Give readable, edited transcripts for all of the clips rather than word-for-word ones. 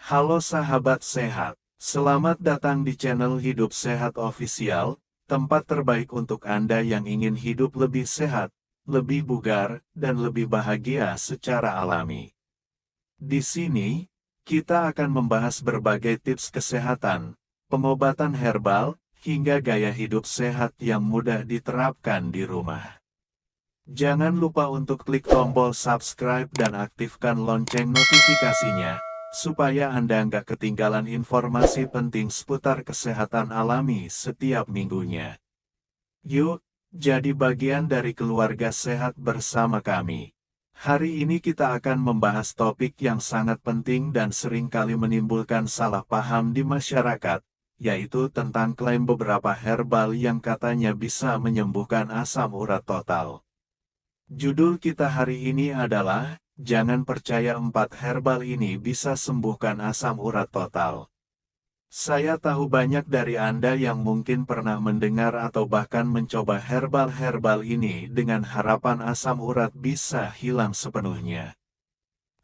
Halo sahabat sehat, selamat datang di channel Hidup Sehat Official, tempat terbaik untuk Anda yang ingin hidup lebih sehat, lebih bugar, dan lebih bahagia secara alami. Di sini, kita akan membahas berbagai tips kesehatan, pengobatan herbal, hingga gaya hidup sehat yang mudah diterapkan di rumah. Jangan lupa untuk klik tombol subscribe dan aktifkan lonceng notifikasinya, supaya Anda nggak ketinggalan informasi penting seputar kesehatan alami setiap minggunya. Yuk, jadi bagian dari keluarga sehat bersama kami. Hari ini kita akan membahas topik yang sangat penting dan seringkali menimbulkan salah paham di masyarakat, yaitu tentang klaim beberapa herbal yang katanya bisa menyembuhkan asam urat total. Judul kita hari ini adalah, jangan percaya 4 herbal ini bisa sembuhkan asam urat total. Saya tahu banyak dari Anda yang mungkin pernah mendengar atau bahkan mencoba herbal-herbal ini dengan harapan asam urat bisa hilang sepenuhnya.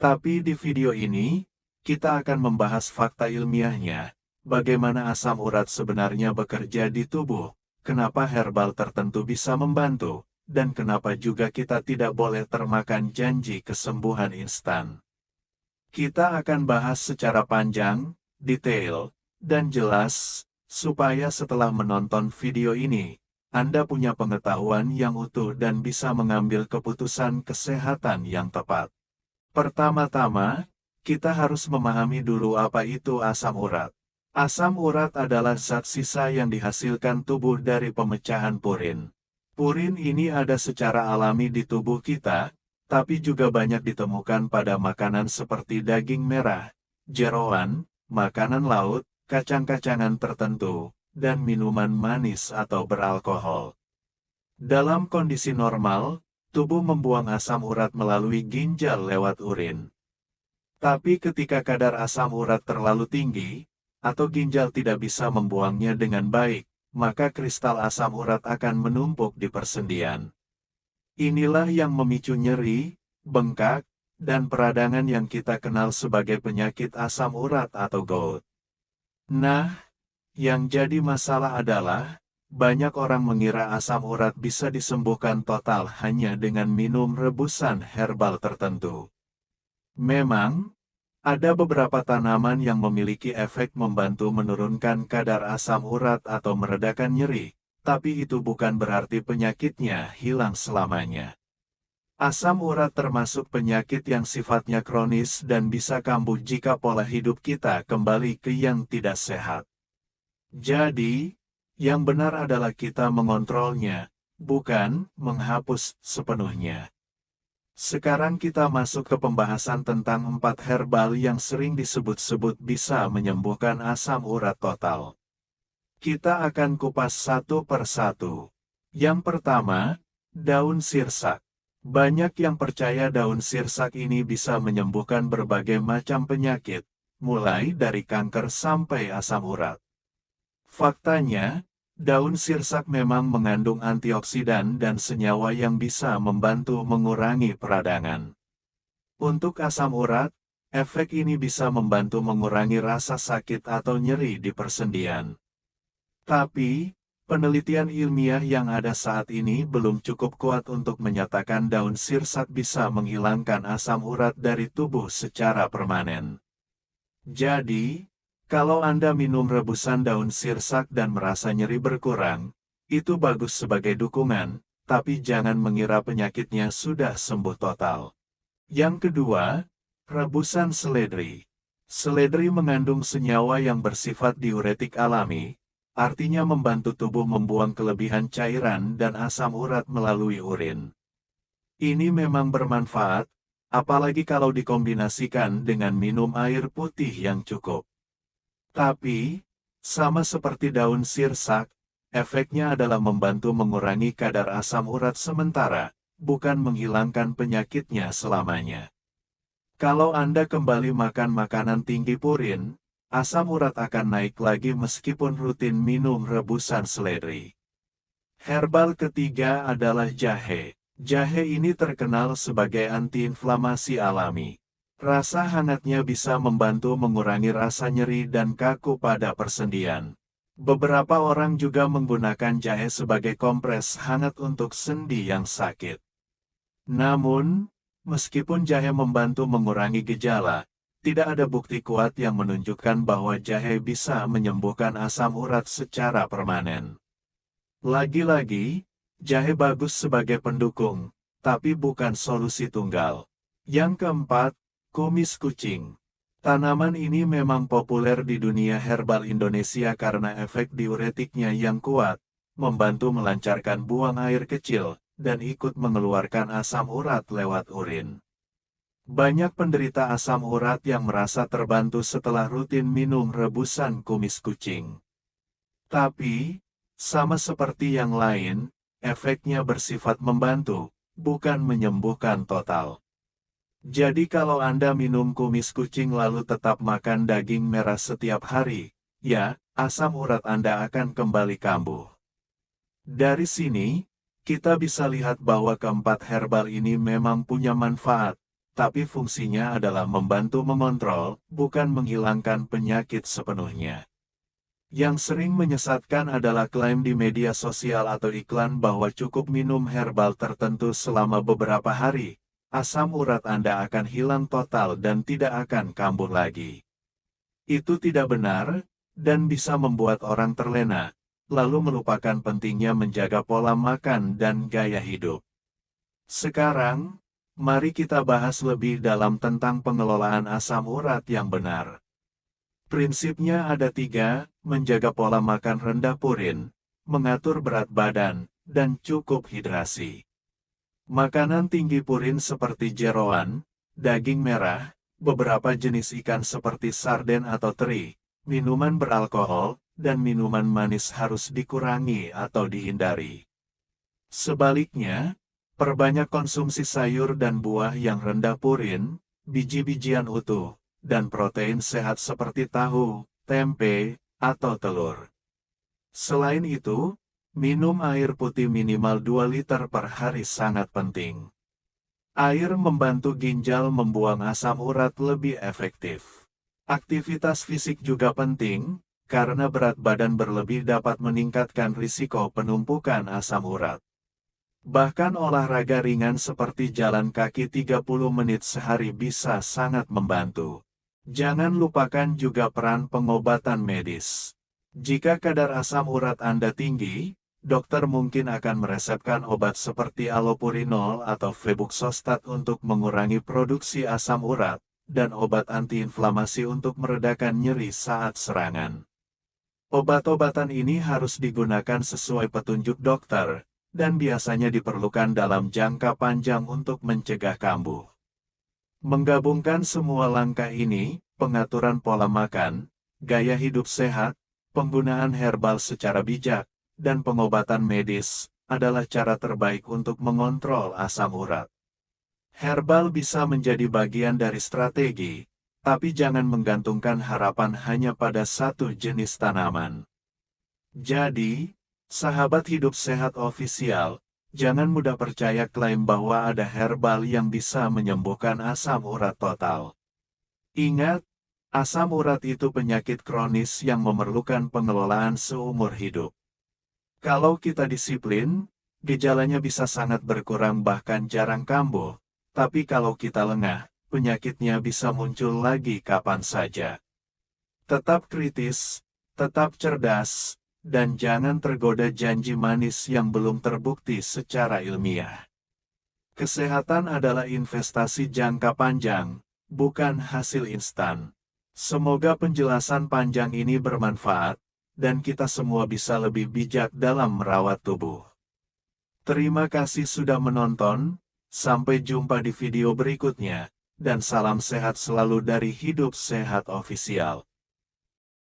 Tapi di video ini, kita akan membahas fakta ilmiahnya, bagaimana asam urat sebenarnya bekerja di tubuh, kenapa herbal tertentu bisa membantu, dan kenapa juga kita tidak boleh termakan janji kesembuhan instan. Kita akan bahas secara panjang, detail, dan jelas, supaya setelah menonton video ini, Anda punya pengetahuan yang utuh dan bisa mengambil keputusan kesehatan yang tepat. Pertama-tama, kita harus memahami dulu apa itu asam urat. Asam urat adalah zat sisa yang dihasilkan tubuh dari pemecahan purin. Purin ini ada secara alami di tubuh kita, tapi juga banyak ditemukan pada makanan seperti daging merah, jeroan, makanan laut, kacang-kacangan tertentu, dan minuman manis atau beralkohol. Dalam kondisi normal, tubuh membuang asam urat melalui ginjal lewat urin. Tapi ketika kadar asam urat terlalu tinggi, atau ginjal tidak bisa membuangnya dengan baik, maka kristal asam urat akan menumpuk di persendian. Inilah yang memicu nyeri, bengkak, dan peradangan yang kita kenal sebagai penyakit asam urat atau gout. Nah, yang jadi masalah adalah, banyak orang mengira asam urat bisa disembuhkan total hanya dengan minum rebusan herbal tertentu. Memang, ada beberapa tanaman yang memiliki efek membantu menurunkan kadar asam urat atau meredakan nyeri, tapi itu bukan berarti penyakitnya hilang selamanya. Asam urat termasuk penyakit yang sifatnya kronis dan bisa kambuh jika pola hidup kita kembali ke yang tidak sehat. Jadi, yang benar adalah kita mengontrolnya, bukan menghapus sepenuhnya. Sekarang kita masuk ke pembahasan tentang 4 herbal yang sering disebut-sebut bisa menyembuhkan asam urat total. Kita akan kupas satu per satu. Yang pertama, daun sirsak. Banyak yang percaya daun sirsak ini bisa menyembuhkan berbagai macam penyakit, mulai dari kanker sampai asam urat. Faktanya, daun sirsak memang mengandung antioksidan dan senyawa yang bisa membantu mengurangi peradangan. Untuk asam urat, efek ini bisa membantu mengurangi rasa sakit atau nyeri di persendian. Tapi, penelitian ilmiah yang ada saat ini belum cukup kuat untuk menyatakan daun sirsak bisa menghilangkan asam urat dari tubuh secara permanen. Jadi, kalau Anda minum rebusan daun sirsak dan merasa nyeri berkurang, itu bagus sebagai dukungan, tapi jangan mengira penyakitnya sudah sembuh total. Yang kedua, rebusan seledri. Seledri mengandung senyawa yang bersifat diuretik alami, artinya membantu tubuh membuang kelebihan cairan dan asam urat melalui urin. Ini memang bermanfaat, apalagi kalau dikombinasikan dengan minum air putih yang cukup. Tapi, sama seperti daun sirsak, efeknya adalah membantu mengurangi kadar asam urat sementara, bukan menghilangkan penyakitnya selamanya. Kalau Anda kembali makan makanan tinggi purin, asam urat akan naik lagi meskipun rutin minum rebusan seledri. Herbal ketiga adalah jahe. Jahe ini terkenal sebagai antiinflamasi alami. Rasa hangatnya bisa membantu mengurangi rasa nyeri dan kaku pada persendian. Beberapa orang juga menggunakan jahe sebagai kompres hangat untuk sendi yang sakit. Namun, meskipun jahe membantu mengurangi gejala, tidak ada bukti kuat yang menunjukkan bahwa jahe bisa menyembuhkan asam urat secara permanen. Lagi-lagi, jahe bagus sebagai pendukung, tapi bukan solusi tunggal. Yang keempat, kumis kucing. Tanaman ini memang populer di dunia herbal Indonesia karena efek diuretiknya yang kuat, membantu melancarkan buang air kecil, dan ikut mengeluarkan asam urat lewat urin. Banyak penderita asam urat yang merasa terbantu setelah rutin minum rebusan kumis kucing. Tapi, sama seperti yang lain, efeknya bersifat membantu, bukan menyembuhkan total. Jadi kalau Anda minum kumis kucing lalu tetap makan daging merah setiap hari, ya, asam urat Anda akan kembali kambuh. Dari sini, kita bisa lihat bahwa keempat herbal ini memang punya manfaat, tapi fungsinya adalah membantu mengontrol, bukan menghilangkan penyakit sepenuhnya. Yang sering menyesatkan adalah klaim di media sosial atau iklan bahwa cukup minum herbal tertentu selama beberapa hari, asam urat Anda akan hilang total dan tidak akan kambuh lagi. Itu tidak benar, dan bisa membuat orang terlena, lalu melupakan pentingnya menjaga pola makan dan gaya hidup. Sekarang, mari kita bahas lebih dalam tentang pengelolaan asam urat yang benar. Prinsipnya ada 3, menjaga pola makan rendah purin, mengatur berat badan, dan cukup hidrasi. Makanan tinggi purin seperti jeroan, daging merah, beberapa jenis ikan seperti sarden atau teri, minuman beralkohol, dan minuman manis harus dikurangi atau dihindari. Sebaliknya, perbanyak konsumsi sayur dan buah yang rendah purin, biji-bijian utuh, dan protein sehat seperti tahu, tempe, atau telur. Selain itu, minum air putih minimal 2 liter per hari sangat penting. Air membantu ginjal membuang asam urat lebih efektif. Aktivitas fisik juga penting, karena berat badan berlebih dapat meningkatkan risiko penumpukan asam urat. Bahkan olahraga ringan seperti jalan kaki 30 menit sehari bisa sangat membantu. Jangan lupakan juga peran pengobatan medis. Jika kadar asam urat Anda tinggi, dokter mungkin akan meresepkan obat seperti allopurinol atau febuxostat untuk mengurangi produksi asam urat, dan obat antiinflamasi untuk meredakan nyeri saat serangan. Obat-obatan ini harus digunakan sesuai petunjuk dokter, dan biasanya diperlukan dalam jangka panjang untuk mencegah kambuh. Menggabungkan semua langkah ini, pengaturan pola makan, gaya hidup sehat, penggunaan herbal secara bijak, dan pengobatan medis, adalah cara terbaik untuk mengontrol asam urat. Herbal bisa menjadi bagian dari strategi, tapi jangan menggantungkan harapan hanya pada satu jenis tanaman. Jadi, sahabat hidup sehat ofisial, jangan mudah percaya klaim bahwa ada herbal yang bisa menyembuhkan asam urat total. Ingat, asam urat itu penyakit kronis yang memerlukan pengelolaan seumur hidup. Kalau kita disiplin, gejalanya bisa sangat berkurang bahkan jarang kambuh, tapi kalau kita lengah, penyakitnya bisa muncul lagi kapan saja. Tetap kritis, tetap cerdas, dan jangan tergoda janji manis yang belum terbukti secara ilmiah. Kesehatan adalah investasi jangka panjang, bukan hasil instan. Semoga penjelasan panjang ini bermanfaat, dan kita semua bisa lebih bijak dalam merawat tubuh. Terima kasih sudah menonton, sampai jumpa di video berikutnya, dan salam sehat selalu dari Hidup Sehat Official.